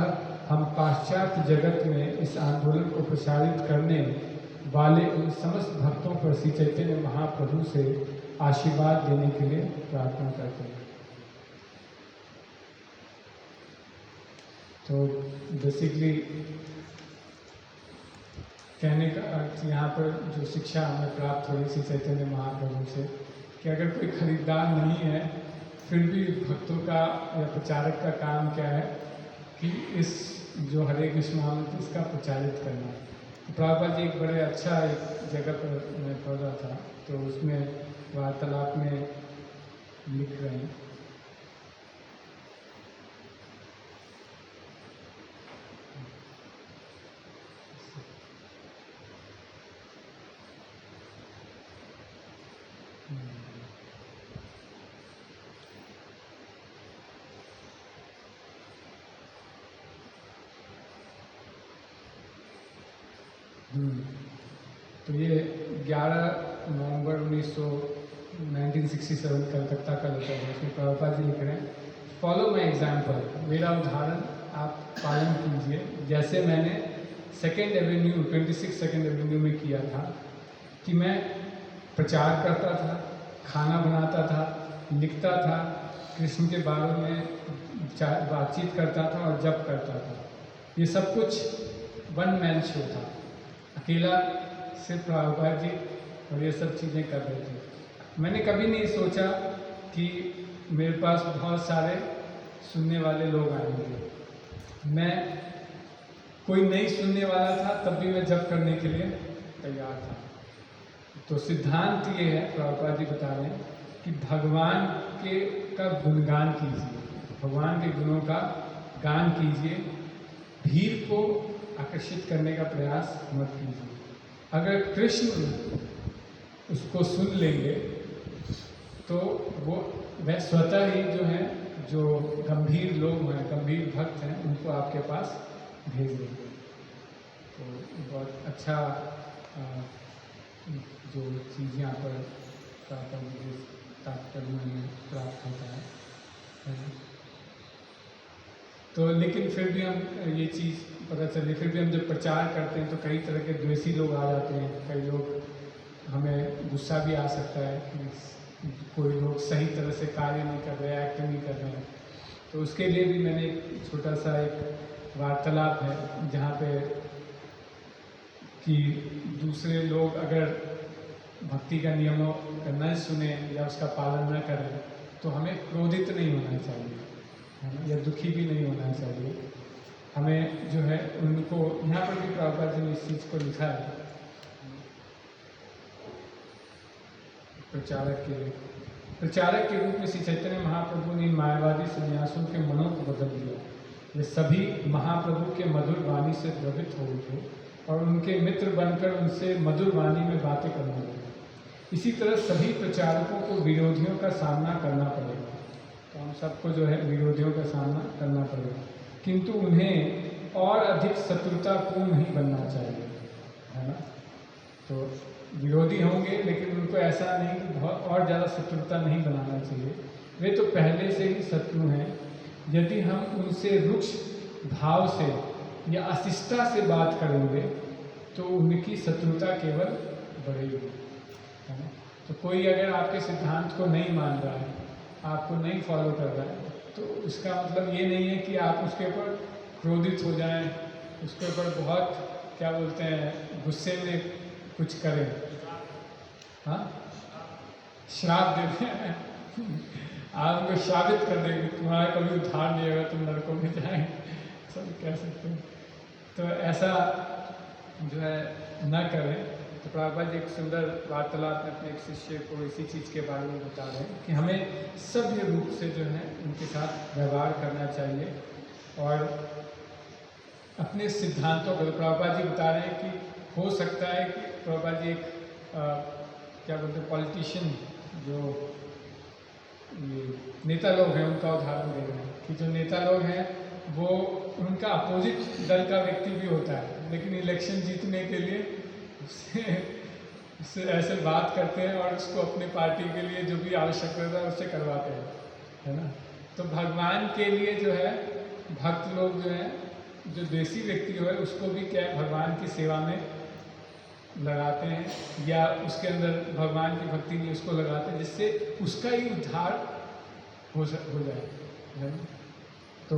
हम पाश्चात्य जगत में इस आंदोलन को प्रसारित करने वाले उन समस्त भक्तों पर श्री चैतन्य महाप्रभु से आशीर्वाद देने के लिए प्रार्थना करते हैं। तो बेसिकली कहने का अर्थ यहाँ पर जो शिक्षा हमें प्राप्त हुई श्री चैतन्य महाप्रभु से, कि अगर कोई खरीदार नहीं है फिर भी भक्तों का या प्रचारक का काम क्या है कि इस जो हरे कृष्ण महामंत्र इसका प्रचारित करना। तो प्रभुपाद जी एक बड़े अच्छा एक जगह पर मैं पढ़ रहा था, तो उसमें वार्तालाप में लिख रहे हैं, तो ये 11 नवंबर 1967 कलकत्ता का लेटर है। इसमें प्रभुपाद जी लिख रहे हैं, फॉलो माई एग्जाम्पल, मेरा उदाहरण आप पालन कीजिए, जैसे मैंने 2nd एवेन्यू 26 2nd एवेन्यू में किया था कि मैं प्रचार करता था, खाना बनाता था, लिखता था, कृष्ण के बारे में बातचीत करता था और जप करता था। ये सब कुछ वन मैन शो था, अकेला सिर्फ प्रभुपाद जी और ये सब चीज़ें कर रहे थे। मैंने कभी नहीं सोचा कि मेरे पास बहुत सारे सुनने वाले लोग आएंगे। मैं कोई नहीं सुनने वाला था तब भी मैं जप करने के लिए तैयार था। तो सिद्धांत ये है, प्रभुपाद जी बता रहे हैं कि भगवान का गुणगान कीजिए, भगवान के गुणों का गान कीजिए, भीड़ को आकर्षित करने का प्रयास मत कीजिए। अगर कृष्ण उसको सुन लेंगे तो वो वह स्वतः ही जो है, जो गंभीर लोग हैं, गंभीर भक्त हैं, उनको आपके पास भेज देंगे। तो बहुत अच्छा जो चीज़ यहाँ पर तात्पर्य में प्राप्त होता है। तो लेकिन फिर भी हम ये चीज़ पता चली, फिर भी हम जब प्रचार करते हैं तो कई तरह के द्वेषी लोग आ जाते हैं। कई लोग, हमें गुस्सा भी आ सकता है कि कोई लोग सही तरह से कार्य नहीं कर रहे, एक्ट नहीं कर रहे हैं। तो उसके लिए भी मैंने एक छोटा सा एक वार्तालाप है जहाँ पे कि दूसरे लोग अगर भक्ति का नियमों का न सुने या उसका पालन न करें तो हमें क्रोधित नहीं होना चाहिए, है ना, या दुखी भी नहीं होना चाहिए। हमें जो है उनको, यहाँ पर भी प्रभुपाद जी ने इस चीज़ को लिखा है, प्रचारक के रूप में श्री चैतन्य महाप्रभु ने मायावादी सन्यासियों के मनों को बदल दिया। वे सभी महाप्रभु के मधुर वाणी से द्रवित हो उठे और उनके मित्र बनकर उनसे मधुर वाणी में बातें करने लगे। इसी तरह सभी प्रचारकों को विरोधियों का सामना करना पड़ेगा। तो हम सबको जो है विरोधियों का सामना करना पड़ेगा, किंतु उन्हें और अधिक शत्रुतापूर्ण नहीं बनना चाहिए, है ना। तो विरोधी होंगे लेकिन उनको ऐसा नहीं कि बहुत और ज़्यादा शत्रुता नहीं बनाना चाहिए। वे तो पहले से ही शत्रु हैं। यदि हम उनसे रुक्ष भाव से या अशिष्टता से बात करेंगे तो उनकी शत्रुता केवल बढ़ेगी, है ना। तो कोई अगर आपके सिद्धांत को नहीं मान रहा है, आपको नहीं फॉलो कर रहा है, तो इसका मतलब ये नहीं है कि आप उसके ऊपर क्रोधित हो जाएं, उसके ऊपर बहुत क्या बोलते हैं गुस्से में कुछ करें, हाँ, श्राप देते हैं। आप उनको शाबित कर देंगे, तुम्हारा कभी उद्धार नहीं होगा, तुम नरकों में जाएंगे, सब कह सकते हैं। तो ऐसा जो है न करें। तो प्रभुपाद जी एक सुंदर वार्तालाप में अपने एक शिष्य को इसी चीज़ के बारे में बता रहे हैं कि हमें सभ्य रूप से जो है उनके साथ व्यवहार करना चाहिए और अपने सिद्धांतों को। प्रभुपाद जी बता रहे हैं कि हो सकता है कि प्रभुपाद जी एक क्या बोलते हैं पॉलिटिशियन, जो ये नेता लोग हैं, उनका उदाहरण दे रहे हैं कि जो नेता लोग हैं वो उनका अपोजिट दल का व्यक्ति भी होता है, लेकिन इलेक्शन जीतने के लिए उससे ऐसे बात करते हैं और उसको अपनी पार्टी के लिए जो भी आवश्यक रहता है उससे करवाते हैं, है ना। तो भगवान के लिए जो है भक्त लोग जो हैं, जो देसी व्यक्ति है उसको भी क्या भगवान की सेवा में लगाते हैं या उसके अंदर भगवान की भक्ति में उसको लगाते हैं, जिससे उसका ही उद्धार हो जाए, है ना। तो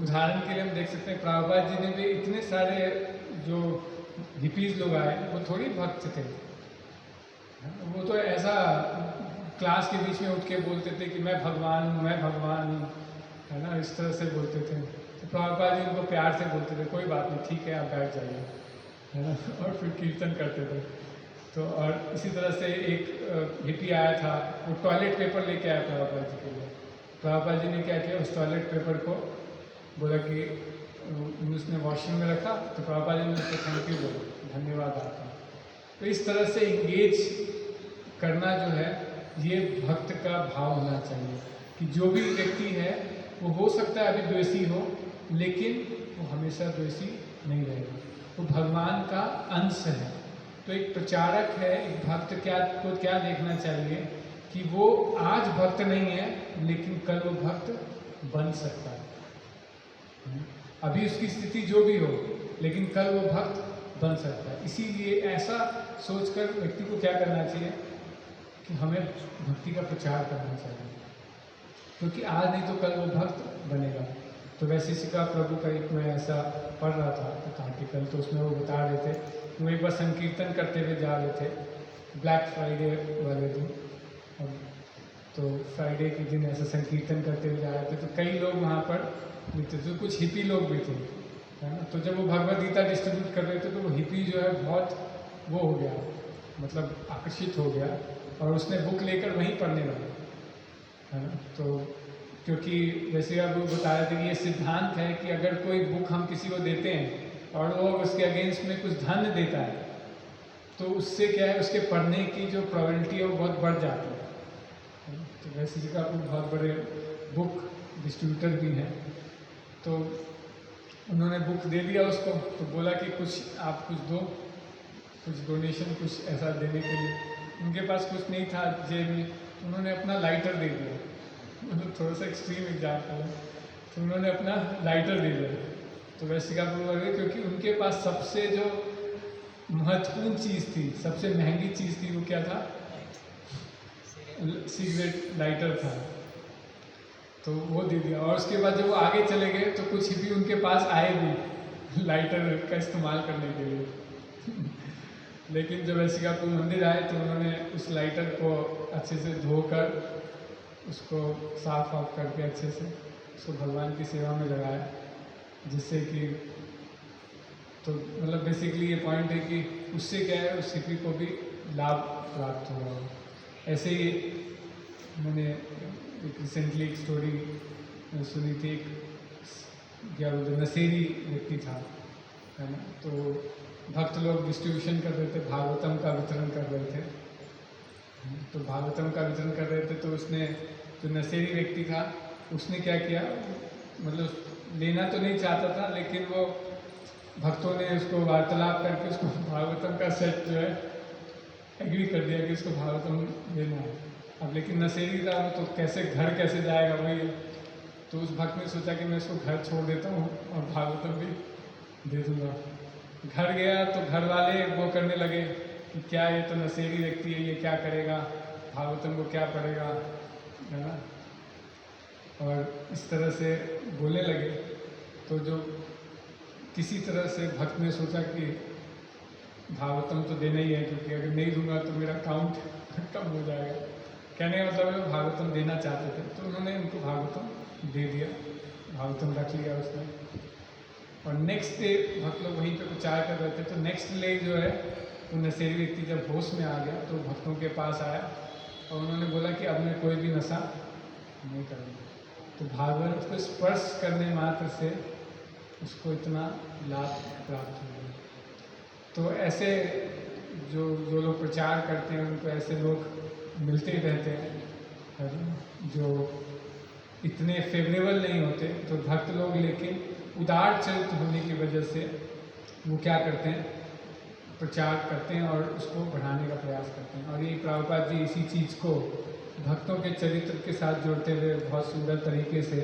उदाहरण के लिए हम देख सकते हैं प्रभुपाद जी ने भी इतने सारे जो हिपीज लोग आए वो थोड़ी भक्त थे, वो तो ऐसा क्लास के बीच में उठ के बोलते थे कि मैं भगवान हूँ, मैं भगवान हूँ, है ना, इस तरह से बोलते थे। तो प्रभुपाद जी उनको प्यार से बोलते थे, कोई बात नहीं, ठीक है, आप बैठ जाइए, है ना, और फिर कीर्तन करते थे। तो और इसी तरह से एक हिपी आया था, वो टॉयलेट पेपर लेके आया प्रभुपाद जी के लिए। प्रभुपाद जी ने क्या किया, उस टॉयलेट पेपर को बोला कि उसने वॉशरूम में रखा, तो प्रभुपाद जी ने उसको थैंक यू बोला, धन्यवाद आपका। तो इस तरह से इंगेज करना जो है ये भक्त का भाव होना चाहिए कि जो भी व्यक्ति है वो हो सकता है अभी द्वेषी हो, लेकिन वो हमेशा द्वेषी नहीं रहेगा। वो भगवान का अंश है। तो एक प्रचारक है, एक भक्त को क्या देखना चाहिए कि वो आज भक्त नहीं है लेकिन कल वो भक्त बन सकता है। अभी उसकी स्थिति जो भी हो लेकिन कल वो भक्त बन सकता है। इसीलिए ऐसा सोचकर व्यक्ति को क्या करना चाहिए कि हमें भक्ति का प्रचार करना चाहिए, क्योंकि आज नहीं तो कल वो भक्त बनेगा। तो वैशिष्टिका प्रभु का एक मैं ऐसा पढ़ रहा था एक आर्टिकल, तो उसमें वो बता रहे थे कि वो एक बार संकीर्तन करते हुए जा रहे थे ब्लैक फ्राइडे वाले दिन। तो फ्राइडे के दिन ऐसा संकीर्तन करते हुए जा रहे थे, तो कई लोग वहाँ पर मिलते थे, कुछ हिपी लोग भी थे, है ना। तो जब वो भगवद गीता डिस्ट्रीब्यूट कर रहे थे तो वो हिपी जो है बहुत वो हो गया, मतलब आकर्षित हो गया और उसने बुक लेकर वहीं पढ़ने लगा, है ना। तो क्योंकि वैसे अब वो बता रहे थे कि ये सिद्धांत है कि अगर कोई बुक हम किसी को देते हैं और वो उसके अगेंस्ट में कुछ धन देता है तो उससे क्या है, उसके पढ़ने की जो प्रोबेबिलिटी है वो बहुत बढ़ जाती है। तो वैसे जी का बहुत बड़े बुक डिस्ट्रीब्यूटर भी हैं, तो उन्होंने बुक दे दिया उसको, तो बोला कि कुछ आप कुछ दो, कुछ डोनेशन, कुछ ऐसा देने के लिए। उनके पास कुछ नहीं था जेब में, उन्होंने अपना लाइटर दे दिया। मतलब थोड़ा सा एक्सट्रीम एग्जाम्पल है, तो उन्होंने अपना लाइटर दे दिया। तो वैसे का लगे क्योंकि उनके पास सबसे जो महत्वपूर्ण चीज़ थी, सबसे महंगी चीज़ थी, वो क्या था, सिगरेट लाइटर था, तो वो दे दिया। और उसके बाद जब वो आगे चले गए तो कुछ भी उनके पास आए भी लाइटर का इस्तेमाल करने के लिए लेकिन जब ऐसिकापुर मंदिर आए तो उन्होंने उस लाइटर को अच्छे से धोकर उसको साफ वाफ करके अच्छे से उसको भगवान की सेवा में लगाया, जिससे कि तो मतलब बेसिकली ये पॉइंट है कि उससे क्या है, उस सिटी को भी लाभ प्राप्त हुआ। ऐसे ही मैंने एक रिसेंटली एक स्टोरी सुनी थी, एक क्या बोलते नशेड़ी व्यक्ति था, है ना। तो भक्त लोग डिस्ट्रीब्यूशन कर रहे थे, भागवतम का वितरण कर रहे थे। तो भागवतम का वितरण कर रहे थे तो उसने, जो नशेड़ी व्यक्ति था, उसने क्या किया, मतलब लेना तो नहीं चाहता था लेकिन वो भक्तों ने उसको वार्तालाप करके उसको भागवतम का सेट जो है एग्री कर दिया कि उसको भागवतम लेना है। अब लेकिन नशेड़ी था वो, तो घर कैसे जाएगा वही। तो उस भक्त ने सोचा कि मैं इसको घर छोड़ देता हूँ और भागवतम भी दे दूँगा। घर गया तो घर वाले वो करने लगे कि क्या ये तो नशेड़ी व्यक्ति है, ये क्या करेगा, भागवतम को क्या पढ़ेगा, है ना। और इस तरह से बोलने लगे। तो जो किसी तरह से भक्त ने सोचा कि भागवतम तो देना ही है, क्योंकि अगर नहीं दूंगा तो मेरा काउंट कम हो जाएगा। कहने का मतलब है भागवतम देना चाहते थे, तो उन्होंने उनको भागवतम दे दिया, भागवतम रख लिया उसने। और नेक्स्ट डे भक्त लोग वहीं पे प्रचार कर रहे थे, तो नेक्स्ट डे जो है वो नशेड़ी व्यक्ति जब होश में आ गया तो भक्तों के पास आया और उन्होंने बोला कि अब मैं कोई भी नशा नहीं करूँगा। तो भागवत को स्पर्श करने मात्र से उसको इतना लाभ प्राप्त हो गया। तो ऐसे जो लोग प्रचार करते हैं उनको ऐसे लोग मिलते ही रहते हैं जो इतने फेवरेबल नहीं होते। तो भक्त लोग लेकिन उदार चरित्र होने की वजह से वो क्या करते हैं, प्रचार करते हैं और उसको बढ़ाने का प्रयास करते हैं। और ये प्रभुपाद जी इसी चीज़ को भक्तों के चरित्र के साथ जोड़ते हुए बहुत सुंदर तरीके से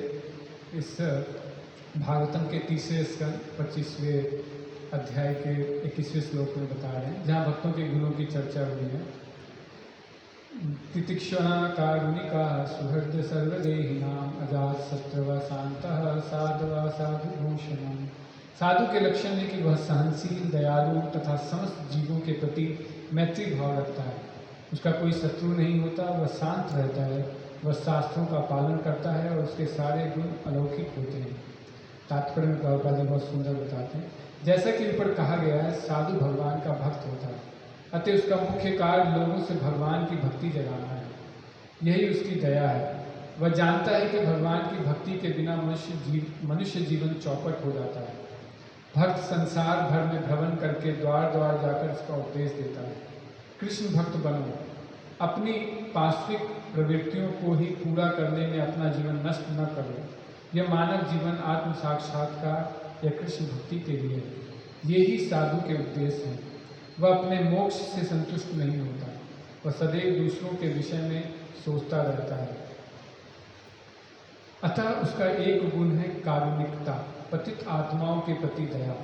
इस भागवतम के 3 स्कंद 25वें अध्याय के 21वें श्लोक में बता रहे हैं, जहाँ भक्तों के गुणों की चर्चा हुई है। तितिक्षणा कारुणिका सुहृद सर्वदेहिनाम अजात शत्रव शांतः साधवा साधुभूषणम। साधु के लक्षण है कि वह सहनशील, दयालु तथा समस्त जीवों के प्रति मैत्री भाव रखता है। उसका कोई शत्रु नहीं होता, वह शांत रहता है, वह शास्त्रों का पालन करता है और उसके सारे गुण अलौकिक होते हैं। तात्पर्य में प्रभुपाद जी बहुत सुंदर बताते हैं, जैसा कि ऊपर कहा गया है, साधु भगवान का भक्त होता है, अतः उसका मुख्य कार्य लोगों से भगवान की भक्ति जगाना है। यही उसकी दया है। वह जानता है कि भगवान की भक्ति के बिना मनुष्य जीवन चौपट हो जाता है। भक्त संसार भर में भ्रमण करके द्वार द्वार जाकर इसका उपदेश देता है। कृष्ण भक्त बनो, अपनी पार्श्विक प्रवृत्तियों को ही पूरा करने में अपना जीवन नष्ट न करो। यह मानव जीवन आत्म साक्षात्कार या कृष्ण भक्ति के लिए है। ये ही साधु के उद्देश्य हैं। वह अपने मोक्ष से संतुष्ट नहीं होता, वह सदैव दूसरों के विषय में सोचता रहता है। अतः उसका एक गुण है कारुणिकता, पतित आत्माओं के प्रति दया।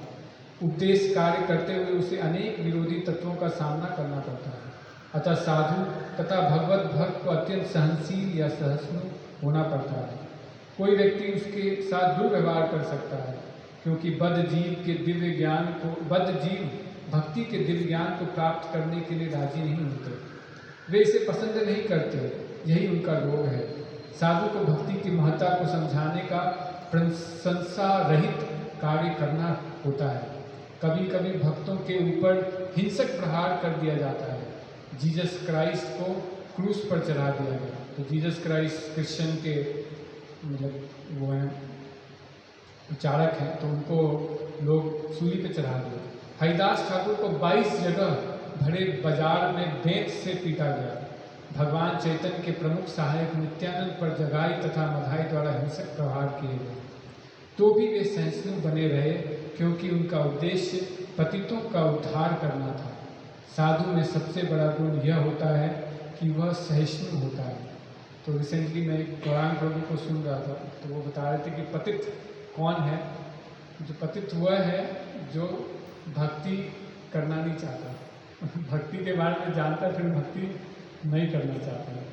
उपदेश कार्य करते हुए उसे अनेक विरोधी तत्वों का सामना करना पड़ता है। अतः साधु तथा भगवत भक्त को अत्यंत सहनशील या सहिष्णु होना पड़ता है। कोई व्यक्ति उसके साथ दुर्व्यवहार कर सकता है, क्योंकि बद्ध जीव भक्ति के दिव्य ज्ञान को प्राप्त करने के लिए राजी नहीं होते। वे इसे पसंद नहीं करते, यही उनका रोग है। साधु को भक्ति की महत्ता को समझाने का प्रशंसा रहित कार्य करना होता है। कभी कभी भक्तों के ऊपर हिंसक प्रहार कर दिया जाता है। जीसस क्राइस्ट को क्रूस पर चढ़ा दिया गया। तो जीसस क्राइस्ट क्रिश्चियन के मतलब वो हैं चारक हैं, तो उनको लोग सूली पे चढ़ा दिया। हरिदास ठाकुर को 22 जगह भरे बाजार में बेंत से पीटा गया। भगवान चैतन्य के प्रमुख सहायक नित्यानंद पर जगाई तथा मधाई द्वारा हिंसक प्रहार किए गए, तो भी वे सहिष्णु बने रहे, क्योंकि उनका उद्देश्य पतितों का उद्धार करना था। साधु में सबसे बड़ा गुण यह होता है कि वह सहिष्णु होता है। तो रिसेंटली मैं एक गौरांग प्रभु को सुन रहा था, तो वो बता रहे थे कि पतित कौन है। जो पतित वह है जो भक्ति करना नहीं चाहता, भक्ति के बारे में जानता फिर भक्ति नहीं करना चाहता है।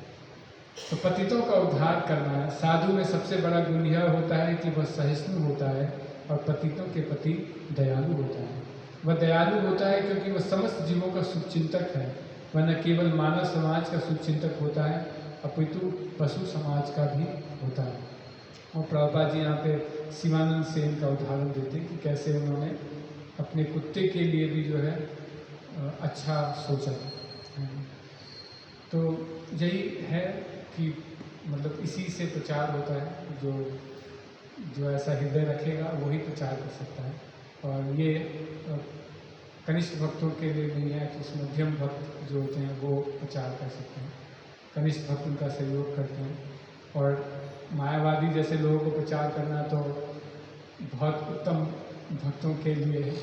तो पतितों का उद्धार करना है। साधु में सबसे बड़ा गुण यह होता है कि वह सहिष्णु होता है और पतितों के प्रति दयालु होता है। वह दयालु होता है क्योंकि वह समस्त जीवों का शुभचिंतक है। वह न केवल मानव समाज का शुभचिंतक होता है, अपितु पशु समाज का भी होता है। और प्रभुपाद जी यहाँ पे शिवानंद सेन का उदाहरण देते हैं कि कैसे उन्होंने अपने कुत्ते के लिए भी जो है अच्छा सोचा। तो यही है कि मतलब इसी से प्रचार होता है। जो ऐसा हृदय रखेगा वही प्रचार कर सकता है। और ये कनिष्ठ भक्तों के लिए नहीं है कि मध्यम भक्त जो होते हैं वो प्रचार कर सकते हैं। कनिष्ठ भक्त उनका सहयोग करते हैं। और मायावादी जैसे लोगों को प्रचार करना तो बहुत उत्तम भक्तों के लिए है,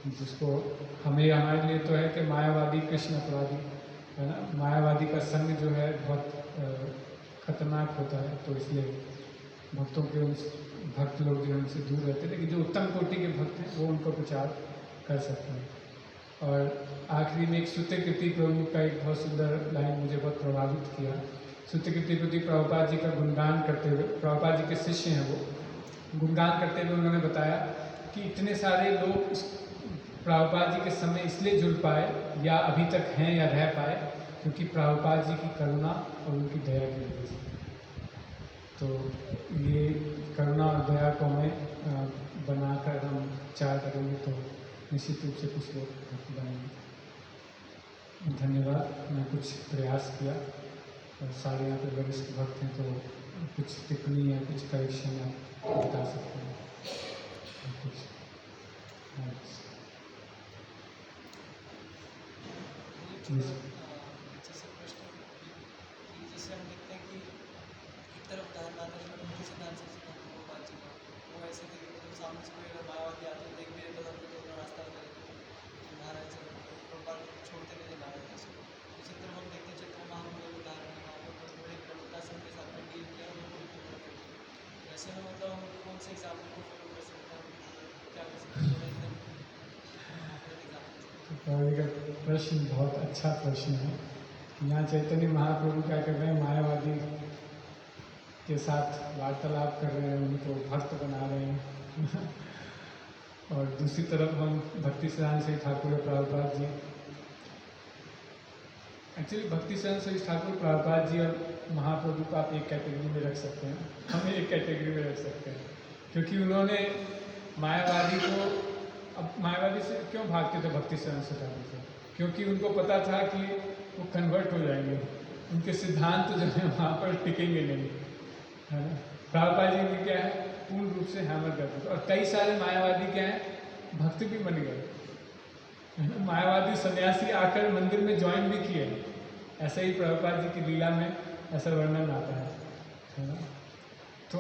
जिसको हमारे लिए तो है कि मायावादी कृष्ण अपराधी है ना। मायावादी का संग जो है बहुत खतरनाक होता है, तो इसलिए भक्तों के भक्त लोग जो उनसे दूर रहते हैं। लेकिन जो उत्तम कोटि के भक्त हैं वो उनको प्रचार कर सकते हैं। और आखिरी में एक सुत्यकृति प्रभु का एक बहुत सुंदर लाइन मुझे बहुत प्रभावित किया। सुत्यकृति प्रभु प्रभुपाद जी का गुणगान करते हुए, प्रभुपाद जी के शिष्य हैं वो, गुणगान करते हुए उन्होंने बताया कि इतने सारे लोग प्रभुपाद जी के समय इसलिए जुड़ पाए या अभी तक हैं या रह पाए क्योंकि प्रभुपाद जी की करुणा और उनकी दया की वजह से। तो ये करुणा और दया को हमें बनाकर हम विचार करेंगे तो निश्चित रूप से कुछ लोग भक्त बनेंगे। धन्यवाद। मैं कुछ प्रयास किया और सारे यहाँ पे वरिष्ठ भक्त हैं, तो कुछ टिप्पणी या कुछ करेक्शन आप बता सकते हैं कुछ। जैसे प्रश्न जैसे हम देखते हैं कि एक तरफ उदाहरण आता है उनके सिद्धांत से बातचीत वो ऐसे थे कि सामने से कोई अगर मायावादी आते हैं देख भी रहे तो हम तो अपना रास्ता करें महाराज प्रोपाल छोड़ते नहीं ला रहे थे। उसी तरफ हम देखते हैं चैतन्य महाप्रभु के उदाहरण है, वहाँ पर बड़े प्रमुखता से उनके साथ में डील किया और उनको ऐसे में मतलब हम कौन से एग्जाम्पल को फॉलो कर सकते हैं, क्या कर सकते हैं एकदम का प्रश्न बहुत अच्छा प्रश्न है। यहाँ चैतन्य महाप्रभु क्या कर रहे हैं, मायावादी के साथ वार्तालाप कर रहे हैं, उनको भक्त बना रहे हैं और दूसरी तरफ हम भक्ति सिद्धांत श्री ठाकुर प्रभुपाद जी, एक्चुअली भक्ति सिद्धांत श्री ठाकुर प्रभुपाद जी और महाप्रभु को आप एक कैटेगरी में रख सकते हैं, हमें एक कैटेगरी में रख सकते हैं, क्योंकि उन्होंने मायावादी को, अब मायावादी से क्यों भागते थे भक्ति सिद्धांत श्री ठाकुर से, क्योंकि उनको पता था कि वो कन्वर्ट हो जाएंगे, उनके सिद्धांत जो है वहाँ पर टिकेंगे नहीं, है ना। प्रभुपाद जी भी क्या है पूर्ण रूप से हैमर करते थे और कई सारे मायावादी क्या है भक्त भी बन गए, मायावादी सन्यासी आकर मंदिर में ज्वाइन भी किए। ऐसा ही प्रभुपाद जी की लीला में ऐसा वर्णन आता है ना। तो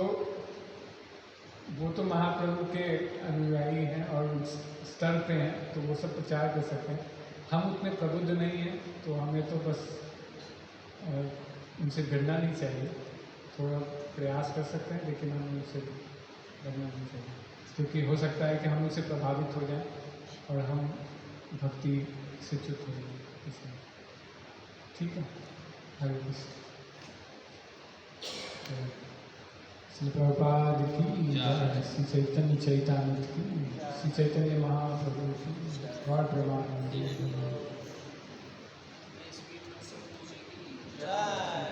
वो तो महाप्रभु के अनुयायी हैं और उस स्तर पे हैं, तो वो सब प्रचार कर सकते हैं। हम उतने प्रबुद्ध नहीं हैं, तो हमें तो बस उनसे भिड़ना नहीं चाहिए। थोड़ा प्रयास कर सकते हैं, लेकिन हम उनसे भिड़ना नहीं चाहिए, क्योंकि हो सकता है कि हम उनसे प्रभावित हो जाएं और हम भक्ति से च्युत हो जाएं। इसलिए ठीक है। हरे कृष्ण। श्री प्रभुपाद की जय। श्री चैतन्य चैतन्य की, श्री चैतन्य महाप्रभु की गौर प्रेमानंद। जय।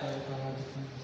प्रभुपाद की